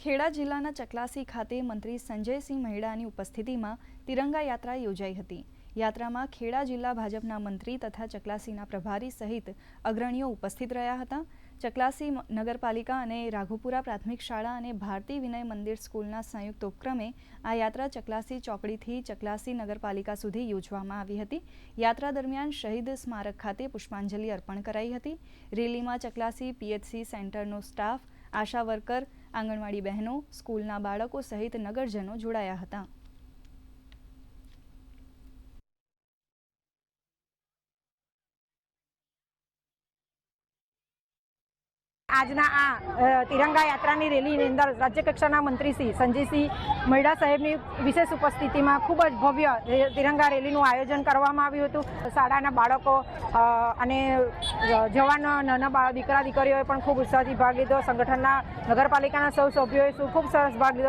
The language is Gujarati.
ખેડા જિલ્લાના ચકલાસી ખાતે મંત્રી સંજયસિંહ મહેડાની ઉપસ્થિતિમાં તિરંગા યાત્રા યોજાઈ હતી। યાત્રામાં ખેડા જિલ્લા ભાજપના મંત્રી તથા ચકલાસીના પ્રભારી સહિત અગ્રણીઓ ઉપસ્થિત રહ્યા હતા। ચકલાસી નગરપાલિકા અને રાઘોપુરા પ્રાથમિક શાળા અને ભારતી વિનય મંદિર સ્કૂલના સંયુક્ત ઉપક્રમે આ યાત્રા ચકલાસી ચોકડીથી ચકલાસી નગરપાલિકા સુધી યોજવામાં આવી હતી। યાત્રા દરમિયાન શહીદ સ્મારક ખાતે પુષ્પાંજલિ અર્પણ કરાઈ હતી। રેલીમાં ચકલાસી પીએચસી સેન્ટરનો સ્ટાફ, આશા વર્કર, આંગણવાડી બહેનો, સ્કૂલના બાળકો સહિત નગરજનો જોડાયા હતા। આજના આ તિરંગા યાત્રાની રેલીની અંદર રાજ્યકક્ષાના મંત્રી શ્રી સંજયસિંહ મહેડા સાહેબની વિશેષ ઉપસ્થિતિમાં ખૂબ જ ભવ્ય તિરંગા રેલીનું આયોજન કરવામાં આવ્યું હતું। શાળાના બાળકો અને જવાન નાના દીકરા દીકરીઓએ પણ ખૂબ ઉત્સાહથી ભાગ લીધો। સંગઠનના નગરપાલિકાના સૌ સભ્યોએ ખૂબ સરસ ભાગ લીધો।